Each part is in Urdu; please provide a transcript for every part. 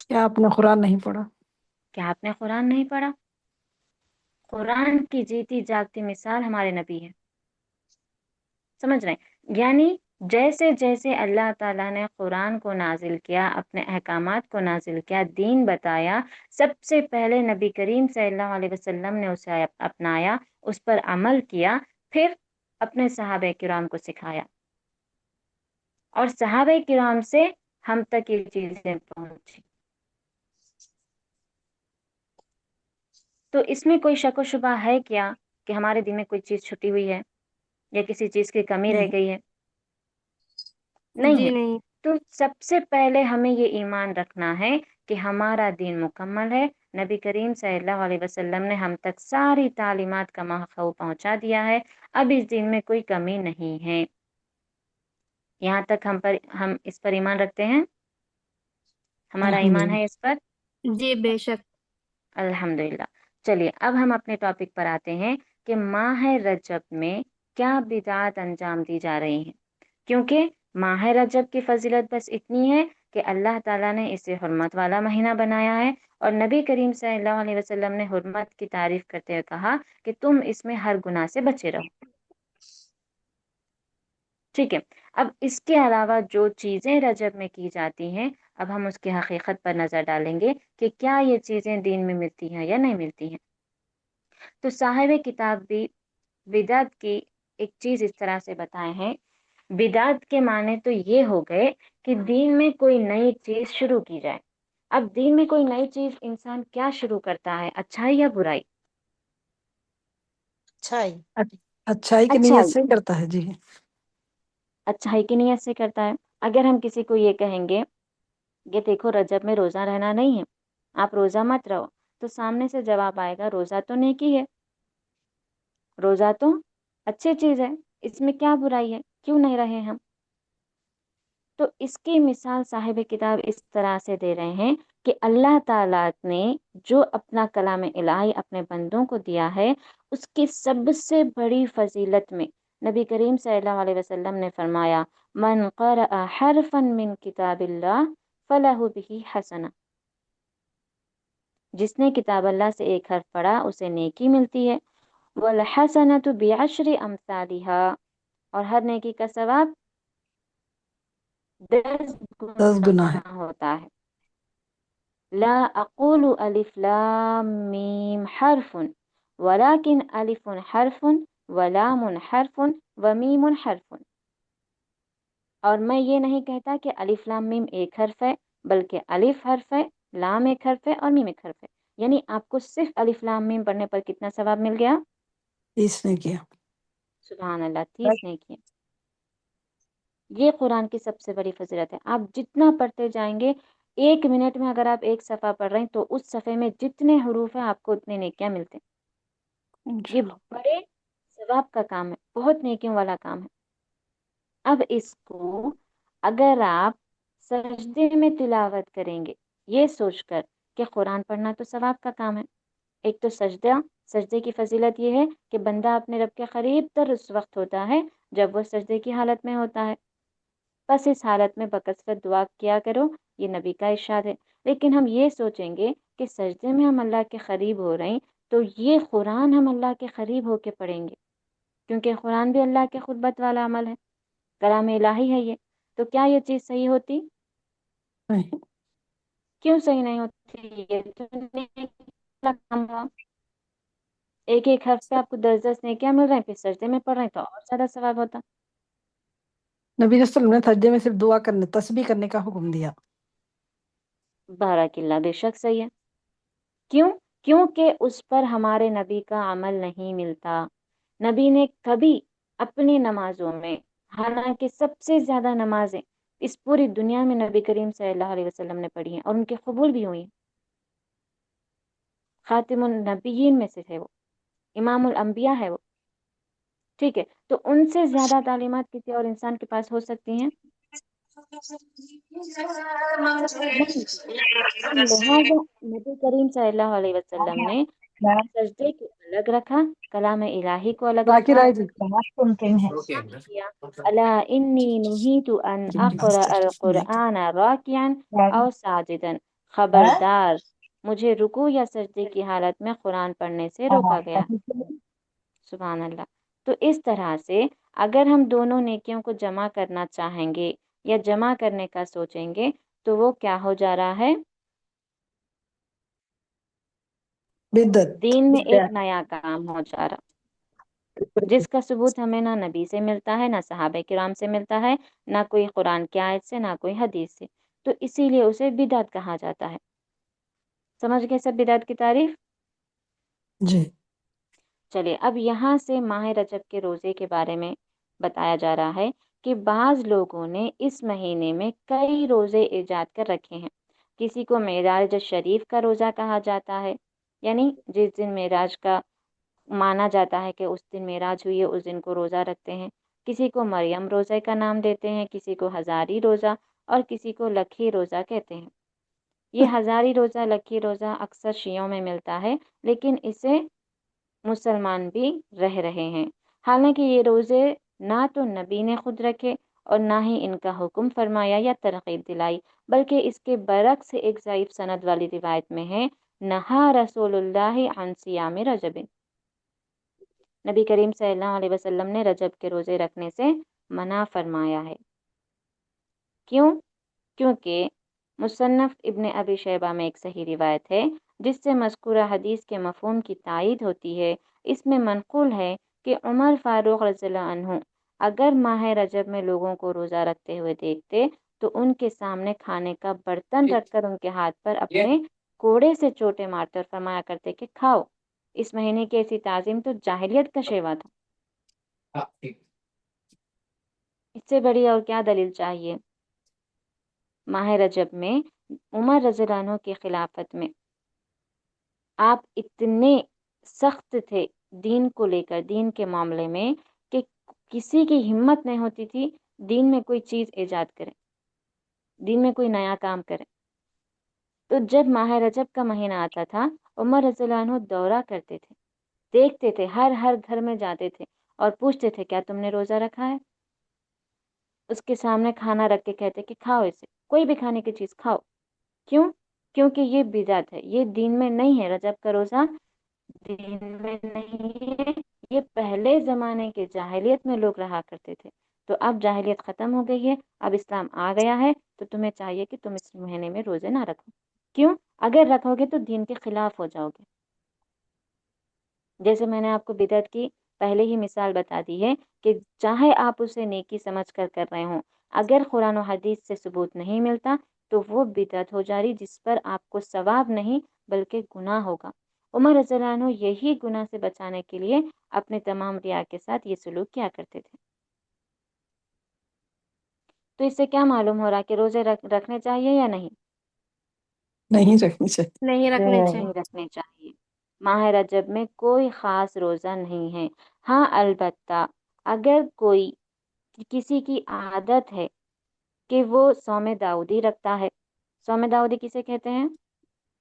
کیا آپ نے قرآن نہیں پڑھا؟ کیا آپ نے قرآن نہیں پڑھا؟ قرآن کی جیتی جاگتی مثال ہمارے نبی ہے، سمجھ رہے ہیں؟ یعنی جیسے جیسے اللہ تعالیٰ نے قرآن کو نازل کیا، اپنے احکامات کو نازل کیا، دین بتایا، سب سے پہلے نبی کریم صلی اللہ علیہ وسلم نے اسے اپنایا، اس پر عمل کیا، پھر اپنے صحابہ کرام کو سکھایا، اور صحابہ کرام سے ہم تک یہ چیزیں پہنچی۔ تو اس میں کوئی شک و شبہ ہے کیا کہ ہمارے دین میں کوئی چیز چھٹی ہوئی ہے یا کسی چیز کی کمی رہ نہیں۔ گئی ہے؟ نہیں جی ہے۔ نہیں۔ تو سب سے پہلے ہمیں یہ ایمان رکھنا ہے کہ ہمارا دین مکمل ہے، نبی کریم صلی اللہ علیہ وسلم نے ہم تک ساری تعلیمات کا محو پہنچا دیا ہے، اب اس دین میں کوئی کمی نہیں ہے۔ یہاں تک ہم اس پر ایمان رکھتے ہیں، ہمارا ایمان الحمدللہ۔ ہے اس پر؟ جی بے شک۔ الحمدللہ۔ چلیے اب ہم اپنے ٹاپک پر آتے ہیں کہ ماہ رجب میں کیا بدعات انجام دی جا رہی ہیں، کیونکہ ماہ رجب کی فضیلت بس اتنی ہے کہ اللہ تعالیٰ نے اسے حرمت والا مہینہ بنایا ہے، اور نبی کریم صلی اللہ علیہ وسلم نے حرمت کی تعریف کرتے ہوئے کہا کہ تم اس میں ہر گناہ سے بچے رہو۔ ٹھیک ہے، اب اس کے علاوہ جو چیزیں رجب میں کی جاتی ہیں، اب ہم اس کی حقیقت پر نظر ڈالیں گے کہ کیا یہ چیزیں دین میں ملتی ہیں یا نہیں ملتی ہیں۔ تو صاحب کتاب بھی بدعت کی ایک چیز اس طرح سے بتائے ہیں، بدعت کے معنی تو یہ ہو گئے کہ دین میں کوئی نئی چیز شروع کی جائے۔ اب دین میں کوئی نئی چیز انسان کیا شروع کرتا ہے، اچھائی یا برائی؟ اچھائی۔ اچھائی کی نیت اچھائی، سے کرتا ہے، جی۔ اچھائی کی نیت سے کرتا ہے۔ اگر ہم کسی کو یہ کہیں گے کہ دیکھو رجب میں روزہ رہنا نہیں ہے، آپ روزہ مت رہو، تو سامنے سے جواب آئے گا روزہ تو نیکی ہے، روزہ تو اچھی چیز ہے، اس میں کیا برائی ہے، کیوں نہیں رہے ہم؟ تو اس کی مثال صاحب کتاب اس طرح سے دے رہے ہیں کہ اللہ تعالیٰ نے جو اپنا کلام الہی اپنے بندوں کو دیا ہے، اس کی سب سے بڑی فضیلت میں نبی کریم صلی اللہ علیہ وسلم نے فرمایا من قرأ حرفا من کتاب اللہ فلہ بہ حسنہ، جس نے کتاب اللہ سے ایک حرف پڑھا اسے نیکی ملتی ہے، والحسنۃ بعشر امثالها، اور ہر نیکی کا ثواب 10 10 گنا ہے۔ گنا ہوتا ہے۔ لا اقول الف لام میم حرف ولكن الف حرف ولام حرف ومیم حرف، اور میں یہ نہیں کہتا کہ الف لام میم ایک حرف ہے، بلکہ الف حرف ہے، لام ایک حرف ہے اور میم ایک حرف ہے۔ یعنی آپ کو صرف الف لام میم پڑھنے پر کتنا ثواب مل گیا؟ 30 نے کیا۔ سبحان اللہ، 30 نے کیا۔ یہ قرآن کی سب سے بڑی فضیلت ہے۔ آپ جتنا پڑھتے جائیں گے، ایک منٹ میں اگر آپ ایک صفحہ پڑھ رہے ہیں تو اس صفحے میں جتنے حروف ہیں آپ کو اتنے نیکیاں ملتے ہیں۔ یہ انشاءاللہ۔ بڑے ثواب کا کام ہے، بہت نیکیوں والا کام ہے۔ اب اس کو اگر آپ سجدے میں تلاوت کریں گے، یہ سوچ کر کہ قرآن پڑھنا تو ثواب کا کام ہے، ایک تو سجدے کی فضیلت یہ ہے کہ بندہ اپنے رب کے قریب تر اس وقت ہوتا ہے جب وہ سجدے کی حالت میں ہوتا ہے، بس اس حالت میں بکثرت دعا کیا کرو، یہ نبی کا ارشاد ہے۔ لیکن ہم یہ سوچیں گے کہ سجدے میں ہم اللہ کے قریب ہو رہے ہیں تو یہ قرآن ہم اللہ کے قریب ہو کے پڑھیں گے، کیونکہ قرآن بھی اللہ کے قربت والا عمل ہے، کلام الہی ہے یہ، تو کیا یہ چیز صحیح ہوتی؟ نہیں۔ کیوں صحیح نہیں ہوتی؟ یہ تو نیکی کا کام ہوا، ایک ایک حرف پہ آپ کو 10 نیکیاں مل رہے ہیں، پھر سجدے میں پڑھ رہے ہیں تو اور زیادہ ثواب ہوتا۔ نبی صلی اللہ علیہ وسلم نے سجدے میں صرف دعا کرنے، تسبیح کرنے کا حکم دیا۔ بارک اللہ، بے شک صحیح ہے۔ کیوں؟ کیونکہ اس پر ہمارے نبی کا عمل نہیں ملتا۔ نبی نے کبھی اپنی نمازوں میں، حالانکہ سب سے زیادہ نمازیں اس پوری دنیا میں نبی کریم صلی اللہ علیہ وسلم نے پڑھی ہیں اور ان کے قبول بھی ہوئی ہیں، خاتم النبیین میں سے ہے وہ، امام الانبیاء ہے وہ، ٹھیک ہے؟ تو ان سے زیادہ تعلیمات کسی اور انسان کے پاس ہو سکتی ہیں؟ نہیں۔ لہٰذا نبی کریم صلی اللہ علیہ وسلم نے سجدے کو الگ رکھا، کلام الہی کو الگ ذاکر رکھا، آئے جی۔ ممکن ہے۔ بیان کیا الا انی نہیت ان اقرأ القرآن راکعا او ساجدا خبردار مجھے رکوع یا سجدے کی حالت میں قرآن پڑھنے سے روکا گیا۔ سبحان اللہ۔ تو اس طرح سے اگر ہم دونوں نیکیوں کو جمع کرنا چاہیں گے یا جمع کرنے کا سوچیں گے تو وہ کیا ہو جا رہا ہے؟ بدعت۔ دین میں ایک نیا کام ہو جا رہا، جس کا ثبوت ہمیں نہ نبی سے ملتا ہے، نہ صحابہ کرام سے ملتا ہے، نہ کوئی قرآن کی آیت سے، نہ کوئی حدیث سے۔ تو اسی لیے اسے بدعت کہا جاتا ہے۔ سمجھ گئے سب بدعت کی تعریف؟ جی چلیے اب یہاں سے ماہ رجب کے روزے کے بارے میں بتایا جا رہا ہے کہ بعض لوگوں نے اس مہینے میں کئی روزے ایجاد کر رکھے ہیں۔ کسی کو معراج شریف کا روزہ کہا جاتا ہے، یعنی جس دن معراج کا مانا جاتا ہے کہ اس دن معراج ہوئی ہے، اس دن کو روزہ رکھتے ہیں۔ کسی کو مریم روزے کا نام دیتے ہیں، کسی کو ہزاری روزہ اور کسی کو لکھی روزہ کہتے ہیں۔ یہ ہزاری روزہ، لکھی روزہ اکثر شیعوں میں ملتا ہے، لیکن اسے مسلمان بھی رہ رہے ہیں، حالانکہ یہ روزے نہ تو نبی نے خود رکھے اور نہ ہی ان کا حکم فرمایا یا ترغیب دلائی، بلکہ اس کے برعکس ایک ضعیف سند والی روایت میں ہے، نہا رسول اللہ عن صیام رجب، نبی کریم صلی اللہ علیہ وسلم نے رجب کے روزے رکھنے سے منع فرمایا ہے۔ کیوں؟ کیونکہ مصنف ابن ابی شیبہ میں ایک صحیح روایت ہے جس سے مذکورہ حدیث کے مفہوم کی تائید ہوتی ہے۔ اس میں منقول ہے کہ عمر فاروق رضی اللہ عنہ اگر ماہ رجب میں لوگوں کو روزہ رکھتے ہوئے دیکھتے تو ان کے سامنے کھانے کا برتن رکھ کر ان کے ہاتھ پر اپنے کوڑے سے چوٹے مارتے اور فرمایا کرتے کہ کھاؤ۔ اس مہینے کی ایسی تعظیم تو جاہلیت کا شیوا تھا۔ اس سے بڑی اور کیا دلیل چاہیے؟ ماہ رجب میں عمر رضی اللہ عنہ کی خلافت میں آپ اتنے سخت تھے دین کو لے کر، دین کے معاملے میں، کہ کسی کی ہمت نہیں ہوتی تھی دین میں کوئی چیز ایجاد کرے، دین میں کوئی نیا کام کرے۔ تو جب ماہ رجب کا مہینہ آتا تھا، عمر رضی اللہ عنہ دورہ کرتے تھے، دیکھتے تھے، ہر گھر میں جاتے تھے اور پوچھتے تھے کیا تم نے روزہ رکھا ہے؟ اس کے سامنے کھانا رکھ کے کہتے کہ کھاؤ، اسے کوئی بھی کھانے کی چیز کھاؤ۔ کیوں؟ کیونکہ یہ بدعت ہے، یہ دین میں نہیں ہے، رجب کا روزہ دین میں نہیں ہے، یہ پہلے زمانے کے جاہلیت میں لوگ رہا کرتے تھے۔ تو اب جاہلیت ختم ہو گئی ہے، اب اسلام آ گیا ہے، تو تمہیں چاہیے کہ تم اس مہینے میں روزے نہ رکھو۔ کیوں؟ اگر رکھو گے تو دین کے خلاف ہو جاؤ گے۔ جیسے میں نے آپ کو بدعت کی پہلے ہی مثال بتا دی ہے کہ چاہے آپ اسے نیکی سمجھ کر رہے ہوں، اگر قرآن و حدیث سے ثبوت نہیں ملتا تو وہ بدعت ہو جا رہی، جس پر آپ کو ثواب نہیں بلکہ گناہ ہوگا۔ عمر رضی اللہ عنہ یہی گناہ سے بچانے کے لیے اپنے تمام رعایا کے ساتھ یہ سلوک کیا کرتے تھے۔ تو اس سے کیا معلوم ہو رہا کہ روزے رکھنے چاہیے یا نہیں؟ نہیں رکھنی چاہیے۔ نہیں رکھنے نہیں چاہیے۔ رکھنے چاہیے۔ ماہ رجب میں کوئی خاص روزہ نہیں ہے۔ ہاں البتہ اگر کوئی کسی کی عادت ہے کہ وہ صوم داؤدی رکھتا ہے، صوم داؤدی کسے کہتے ہیں؟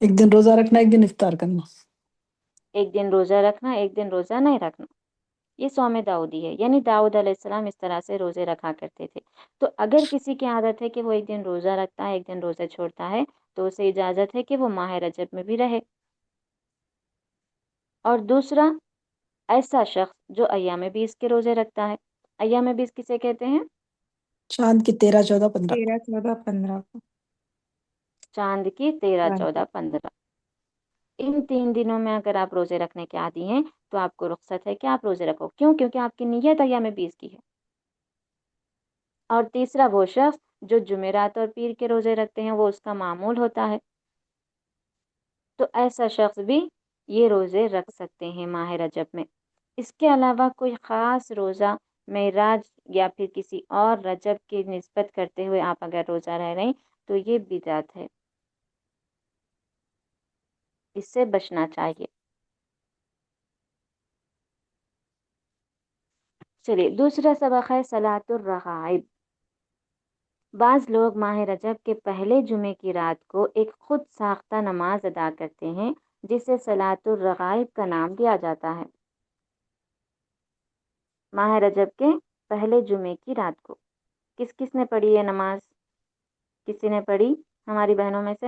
ایک دن روزہ رکھنا، ایک دن افطار کرنا۔ ایک دن روزہ رکھنا، ایک دن روزہ نہیں رکھنا، یہ صوم داؤدی ہے، یعنی داؤد علیہ السلام اس طرح سے روزے رکھا کرتے تھے۔ تو اگر کسی کی عادت ہے کہ وہ ایک دن روزہ رکھتا ہے، ایک دن روزہ چھوڑتا ہے، تو اسے اجازت ہے کہ وہ ماہ رجب میں بھی رہے۔ اور دوسرا ایسا شخص جو ایام 20 کے روزے رکھتا ہے۔ ایام 20 کسے کہتے ہیں؟ چاند کی 13، 14، 15۔ 13، 14، 15 کو۔ چاند کی 13، 14، 15۔ ان 3 دنوں میں اگر آپ روزے رکھنے کے عادی ہیں تو آپ کو رخصت ہے کہ آپ روزے رکھو۔ کیوں؟ کیونکہ آپ کی نیت ایام 20 کی ہے۔ اور تیسرا وہ شخص جو جمعرات اور پیر کے روزے رکھتے ہیں، وہ اس کا معمول ہوتا ہے، تو ایسا شخص بھی یہ روزے رکھ سکتے ہیں ماہ رجب میں۔ اس کے علاوہ کوئی خاص روزہ معراج یا پھر کسی اور رجب کی نسبت کرتے ہوئے آپ اگر روزہ رہ رہے ہیں تو یہ بدعت ہے، اس سے بچنا چاہیے۔ چلیے دوسرا سبق ہے صلاۃ الرغائب۔ بعض لوگ ماہ رجب کے پہلے جمعے کی رات کو ایک خود ساختہ نماز ادا کرتے ہیں جسے صلاۃ الرغائب کا نام دیا جاتا ہے۔ ماہ رجب کے پہلے جمعے کی رات کو کس کس نے پڑھی یہ نماز؟ کسی نے پڑھی ہماری بہنوں میں سے؟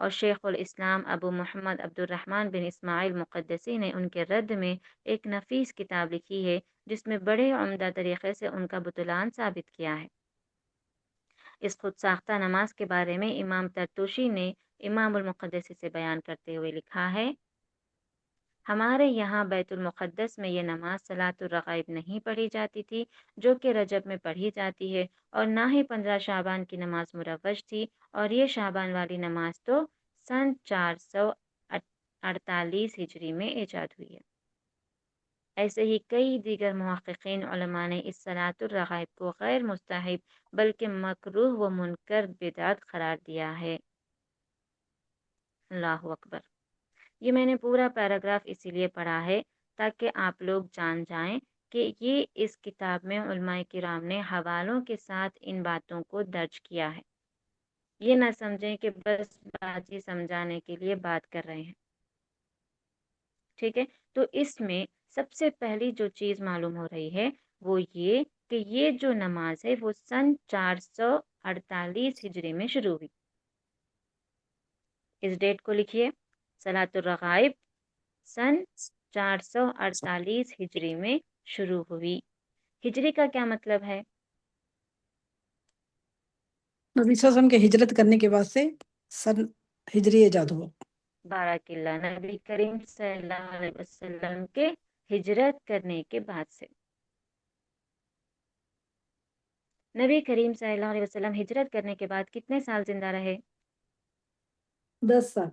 اور شیخ الاسلام ابو محمد عبد الرحمن بن اسماعیل مقدسی نے ان کے رد میں ایک نفیس کتاب لکھی ہے جس میں بڑے عمدہ طریقے سے ان کا بطلان ثابت کیا ہے۔ اس خود ساختہ نماز کے بارے میں امام ترتوشی نے امام المقدسی سے بیان کرتے ہوئے لکھا ہے، ہمارے یہاں بیت المقدس میں یہ نماز صلاۃ الرغائب نہیں پڑھی جاتی تھی جو کہ رجب میں پڑھی جاتی ہے، اور نہ ہی 15 شعبان کی نماز مروج تھی، اور یہ شعبان والی نماز تو سن 448 ہجری میں ایجاد ہوئی ہے۔ ایسے ہی کئی دیگر محققین علماء نے اس صلاۃ الرغائب کو غیر مستحب بلکہ مکروہ و منکر بدعت قرار دیا ہے۔ اللہ اکبر۔ یہ میں نے پورا پیراگراف اسی لیے پڑھا ہے تاکہ آپ لوگ جان جائیں کہ یہ اس کتاب میں علماء کرام نے حوالوں کے ساتھ ان باتوں کو درج کیا ہے۔ یہ نہ سمجھیں کہ بس بات ہی سمجھانے کے لیے بات کر رہے ہیں، ٹھیک ہے؟ تو اس میں سب سے پہلی جو چیز معلوم ہو رہی ہے وہ یہ کہ یہ جو نماز ہے وہ سن 448 ہجری میں شروع ہوئی۔ اس ڈیٹ کو لکھیے، صلاۃ الرغائب سن 448 ہجری میں شروع ہوئی۔ ہجری کا کیا مطلب ہے؟ نبی صلی اللہ علیہ وسلم کے ہجرت کرنے کے بعد سے سن ہجری ایجاد ہوا۔ بارک اللہ، نبی کریم صلی اللہ علیہ وسلم کے ہجرت کرنے کے بعد سے۔ نبی کریم صلی اللہ علیہ وسلم ہجرت کرنے کے بعد کتنے سال زندہ رہے؟ 10 سال۔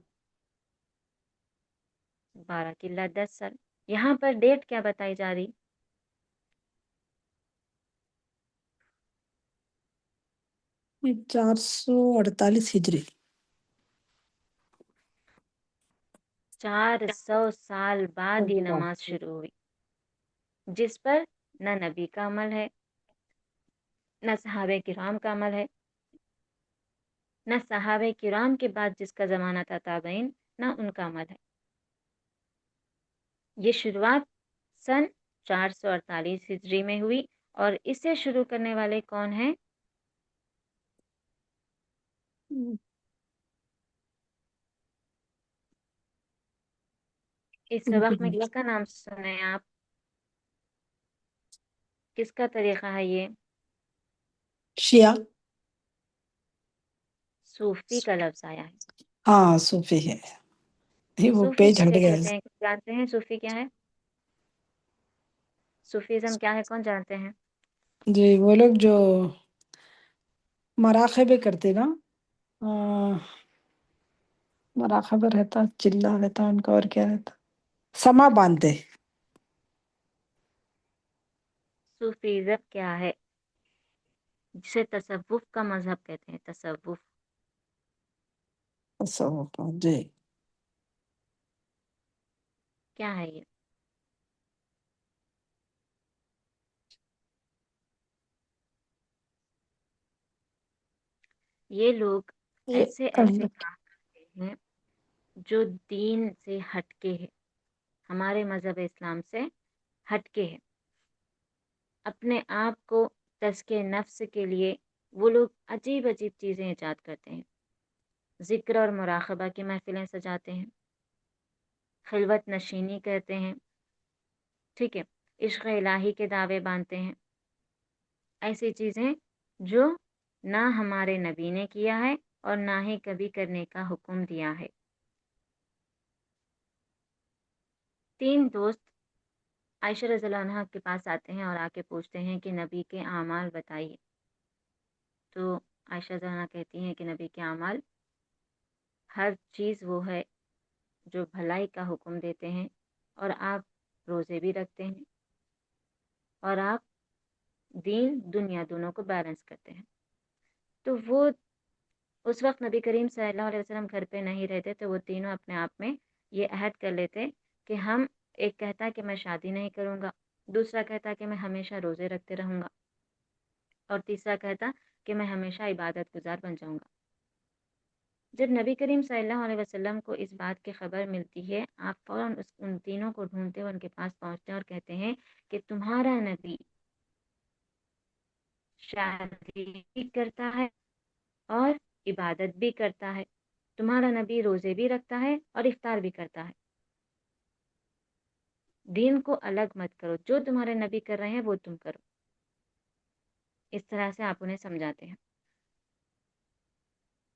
بارک اللہ، 10 سال۔ یہاں پر ڈیٹ کیا بتائی جا رہی؟ 448 ہجری۔ 400 سال بعد یہ نماز شروع ہوئی، جس پر نہ نبی کا عمل ہے، نہ صحابہ کرام کا عمل ہے، نہ صحابہ کرام کے بعد جس کا زمانہ تھا تابعین، نہ ان کا عمل ہے۔ یہ شروعات سن 448 ہجری میں ہوئی، اور اسے شروع کرنے والے کون ہیں؟ اس وقت میں کس کا نام سنے آپ؟ کس کا طریقہ ہے یہ؟ شیعہ۔ صوفی کا لفظ آیا ہے۔ ہاں صوفی ہے، وہ صوفی پیج ہٹ کسے گیا کہتے ہے۔ ہیں؟ جانتے ہیں صوفی کیا ہے؟ صوفیزم کیا ہے، کون جانتے ہیں؟ جی وہ لوگ جو مراقبے کرتے نا، مراقبہ رہتا، چلا رہتا ان کا، اور کیا رہتا، سما باندھتے۔ صوفیزم کیا ہے؟ جسے تصوف کا مذہب کہتے ہیں، تصوف۔ جی کیا ہے یہ؟ یہ لوگ یہ ایسے ایسے کام کرتے ہیں جو دین سے ہٹ کے ہے، ہمارے مذہب اسلام سے ہٹ کے ہے۔ اپنے آپ کو تزکیہ نفس کے لیے وہ لوگ عجیب عجیب چیزیں ایجاد کرتے ہیں، ذکر اور مراقبہ کی محفلیں سجاتے ہیں، خلوت نشینی کرتے ہیں، ٹھیک ہے، عشق الہی کے دعوے باندھتے ہیں، ایسی چیزیں جو نہ ہمارے نبی نے کیا ہے اور نہ ہی کبھی کرنے کا حکم دیا ہے۔ 3 دوست عائشہ رضی اللہ عنہا کے پاس آتے ہیں اور آ کے پوچھتے ہیں کہ نبی کے اعمال بتائیے۔ تو عائشہ رضی اللہ عنہا کہتی ہیں کہ نبی کے اعمال ہر چیز وہ ہے جو بھلائی کا حکم دیتے ہیں، اور آپ روزے بھی رکھتے ہیں، اور آپ دین دنیا دونوں کو بیلنس کرتے ہیں۔ تو وہ اس وقت نبی کریم صلی اللہ علیہ وسلم گھر پہ نہیں رہتے، تو وہ تینوں اپنے آپ میں یہ عہد کر لیتے کہ ہم، ایک کہتا کہ میں شادی نہیں کروں گا، دوسرا کہتا کہ میں ہمیشہ روزے رکھتے رہوں گا، اور تیسرا کہتا کہ میں ہمیشہ عبادت گزار بن جاؤں گا۔ جب نبی کریم صلی اللہ علیہ وسلم کو اس بات کی خبر ملتی ہے، آپ فوراً ان تینوں کو ڈھونڈتے ہوئے ان کے پاس پہنچتے ہیں اور کہتے ہیں کہ تمہارا نبی شادی بھی کرتا ہے اور عبادت بھی کرتا ہے، تمہارا نبی روزے بھی رکھتا ہے اور افطار بھی کرتا ہے. دین کو الگ مت کرو، جو تمہارے نبی کر رہے ہیں وہ تم کرو. اس طرح سے آپ انہیں سمجھاتے ہیں.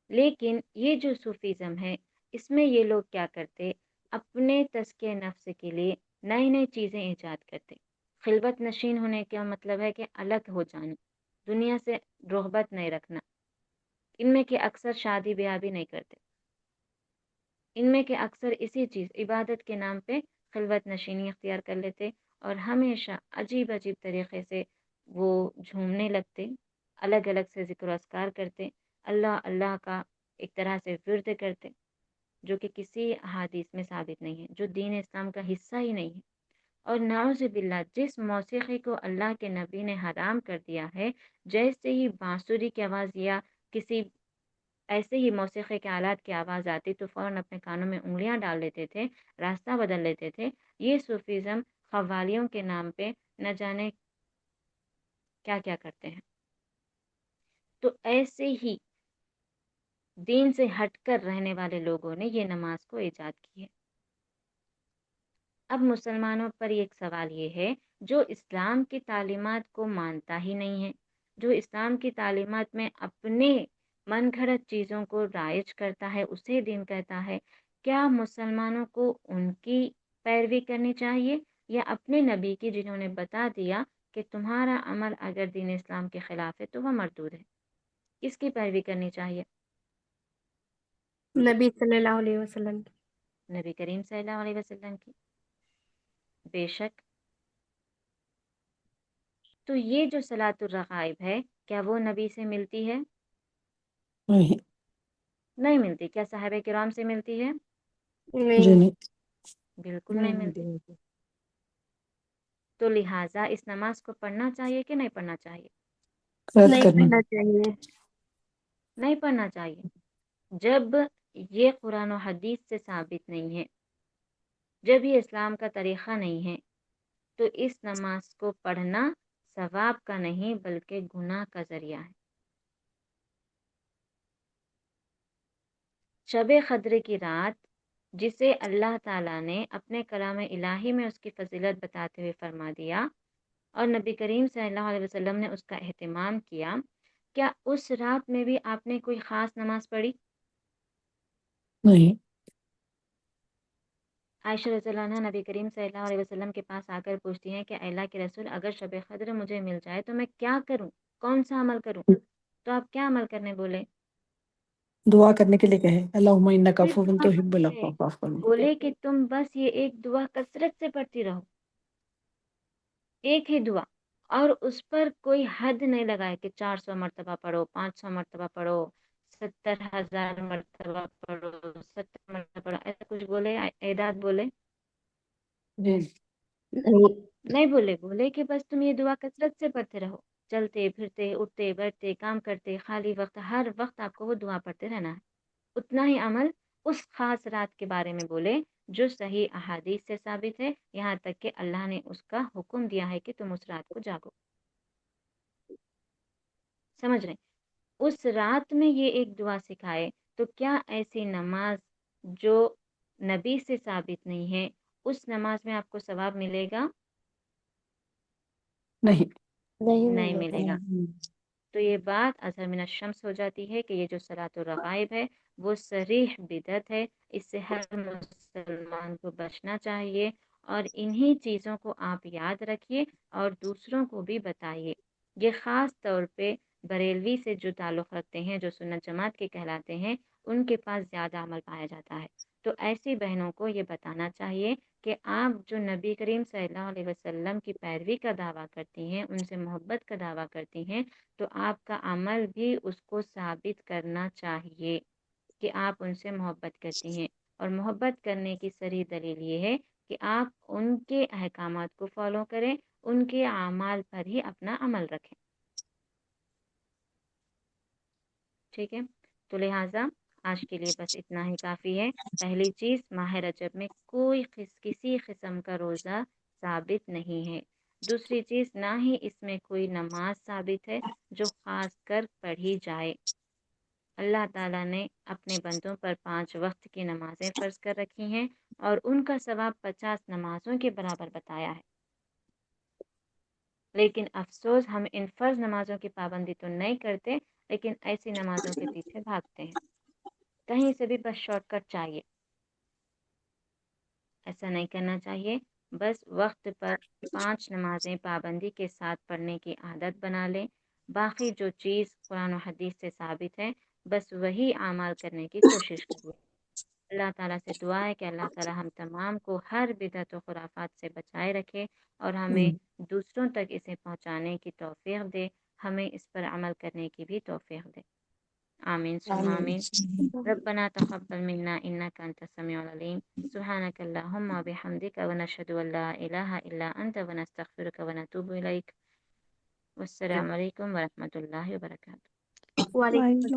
لیکن یہ جو صوفیزم ہے، اس میں یہ لوگ کیا کرتے، اپنے تزکیہ نفس کے لیے نئی نئی چیزیں ایجاد کرتے. خلوت نشین ہونے کا مطلب ہے کہ الگ ہو جانا، دنیا سے رغبت نہیں رکھنا. ان میں کے اکثر شادی بیاہ بھی نہیں کرتے. ان میں کے اکثر اسی چیز عبادت کے نام پہ خلوت نشینی اختیار کر لیتے اور ہمیشہ عجیب عجیب طریقے سے وہ جھومنے لگتے، الگ الگ سے ذکر و اذکار کرتے، اللہ اللہ کا ایک طرح سے ورد کرتے، جو کہ کسی احادیث میں ثابت نہیں ہے، جو دین اسلام کا حصہ ہی نہیں ہے. اور نعوذ باللہ جس موسیقی کو اللہ کے نبی نے حرام کر دیا ہے، جیسے ہی بانسری کی آواز یا کسی ایسے ہی موسیقی کے آلات کی آواز آتی تو فوراً اپنے کانوں میں انگلیاں ڈال لیتے تھے، راستہ بدل لیتے تھے. یہ صوفیزم قوالیوں کے نام پہ نہ جانے کیا کیا کرتے ہیں. تو ایسے ہی دین سے ہٹ کر رہنے والے لوگوں نے یہ نماز کو ایجاد کی ہے. اب مسلمانوں پر ایک سوال یہ ہے، جو اسلام کی تعلیمات کو مانتا ہی نہیں ہے، جو اسلام کی تعلیمات میں اپنے من گھڑت چیزوں کو رائج کرتا ہے، اسے دین کہتا ہے، کیا مسلمانوں کو ان کی پیروی کرنی چاہیے یا اپنے نبی کی، جنہوں نے بتا دیا کہ تمہارا عمل اگر دین اسلام کے خلاف ہے تو وہ مردود ہے، کس کی پیروی کرنی چاہیے؟ نبی صلی اللہ علیہ وسلم. نبی کریم صلی اللہ علیہ وسلم کی. بے شک. تو یہ جو صلاۃ الرغائب ہے، کیا وہ نبی سے ملتی ہے؟ نہیں. نہیں ملتی. کیا صحابہ کرام سے ملتی ہے؟ جی نہیں. نہیں. بالکل نہیں ملتی. تو لہٰذا اس نماز کو پڑھنا چاہیے کہ نہیں پڑھنا چاہیے؟ رد نہیں کرنا. پڑھنا چاہیے. نہیں پڑھنا چاہیے. جب یہ قرآن و حدیث سے ثابت نہیں ہے، جب یہ اسلام کا طریقہ نہیں ہے، تو اس نماز کو پڑھنا ثواب کا نہیں بلکہ گناہ کا ذریعہ ہے. شب قدر کی رات، جسے اللہ تعالیٰ نے اپنے کلام الہی میں اس کی فضیلت بتاتے ہوئے فرما دیا اور نبی کریم صلی اللہ علیہ وسلم نے اس کا اہتمام کیا، کیا اس رات میں بھی آپ نے کوئی خاص نماز پڑھی؟ نہیں. عائشہ رضی اللہ عنہ نبی کریم صلی اللہ علیہ وسلم کے پاس آ کر پوچھتی ہیں کہ اللہ کے رسول، اگر شب قدر مجھے مل جائے تو میں کیا کروں، کون سا عمل کروں؟ تو آپ کیا عمل کرنے بولے؟ دعا کرنے کے لیے کہے اللہم انک صرف عفو دعا تحب کرنے العفو گئے، فاعف عني. بولے کہ تم بس یہ ایک دعا کثرت سے پڑھتی رہو، ایک ہی دعا، اور اس پر کوئی حد نہیں لگائے کہ 400 مرتبہ پڑھو، 500 مرتبہ پڑھو، 70,000 مرتبہ پڑھو، 70 مرتبہ پڑھو، ایسا کچھ بولے، اعداد بولے؟ جی. نہیں. نہیں بولے. بولے کہ بس تم یہ دعا کثرت سے پڑھتے رہو، چلتے پھرتے اٹھتے بیٹھتے کام کرتے خالی وقت، ہر وقت آپ کو وہ دعا پڑھتے رہنا ہے. اتنا ہی عمل اس خاص رات کے بارے میں بولے جو صحیح احادیث سے ثابت ہے، یہاں تک کہ اللہ نے اس کا حکم دیا ہے کہ تم اس رات کو جاگو. سمجھ رہے؟ اس رات میں یہ ایک دعا سکھائے تو کیا ایسی نماز جو نبی سے ثابت نہیں ہے، اس نماز میں آپ کو ثواب ملے گا؟ نہیں. نہیں ملے گا. تو یہ بات اظہر من الشمس ہو جاتی ہے کہ یہ جو صلاۃ الرغائب ہے وہ صریح بدعت ہے. اس سے ہر مسلمان کو بچنا چاہیے اور انہی چیزوں کو آپ یاد رکھیے اور دوسروں کو بھی بتائیے. یہ خاص طور پہ بریلوی سے جو تعلق رکھتے ہیں، جو سنت جماعت کے کہلاتے ہیں، ان کے پاس زیادہ عمل پایا جاتا ہے. تو ایسی بہنوں کو یہ بتانا چاہیے کہ آپ جو نبی کریم صلی اللہ علیہ وسلم کی پیروی کا دعویٰ کرتی ہیں، ان سے محبت کا دعویٰ کرتی ہیں، تو آپ کا عمل بھی اس کو ثابت کرنا چاہیے کہ آپ ان سے محبت کرتی ہیں. اور محبت کرنے کی صریح دلیل یہ ہے کہ آپ ان کے احکامات کو فالو کریں، ان کے اعمال پر ہی اپنا عمل رکھیں. ٹھیک ہے؟ تو لہٰذا آج کے لیے بس اتنا ہی کافی ہے. پہلی چیز، ماہ رجب میں کوئی کسی قسم کا روزہ ثابت نہیں ہے. دوسری چیز، نہ ہی اس میں کوئی نماز ثابت ہے جو خاص کر پڑھی جائے. اللہ تعالیٰ نے اپنے بندوں پر 5 وقت کی نمازیں فرض کر رکھی ہیں اور ان کا ثواب 50 نمازوں کے برابر بتایا ہے۔ لیکن افسوس ہم ان فرض نمازوں کی پابندی تو نہیں کرتے، لیکن ایسی نمازوں کے پیچھے بھاگتے ہیں، کہیں سے بھی بس شارٹ کٹ چاہیے۔ ایسا نہیں کرنا چاہیے، بس وقت پر 5 نمازیں پابندی کے ساتھ پڑھنے کی عادت بنا لیں، باقی جو چیز قرآن و حدیث سے ثابت ہے بس وہی اعمال کرنے کی کوشش کریے۔ اللہ تعالیٰ سے دعا ہے کہ اللہ تعالیٰ ہم تمام کو ہر بدعت و خرافات سے بچائے رکھے اور ہمیں دوسروں تک اسے پہنچانے کی توفیق دے، ہمیں اس پر عمل کرنے کی بھی توفیق دے۔ آمین ثم آمین۔ ربنا تقبل منا إنك أنت السميع العليم سبحانك اللهم وبحمدك ونشهد أن لا إله إلا أنت ونستغفرك ونتوب إليك والسلام عليكم ورحمة الله وبركاته۔ وعلیکم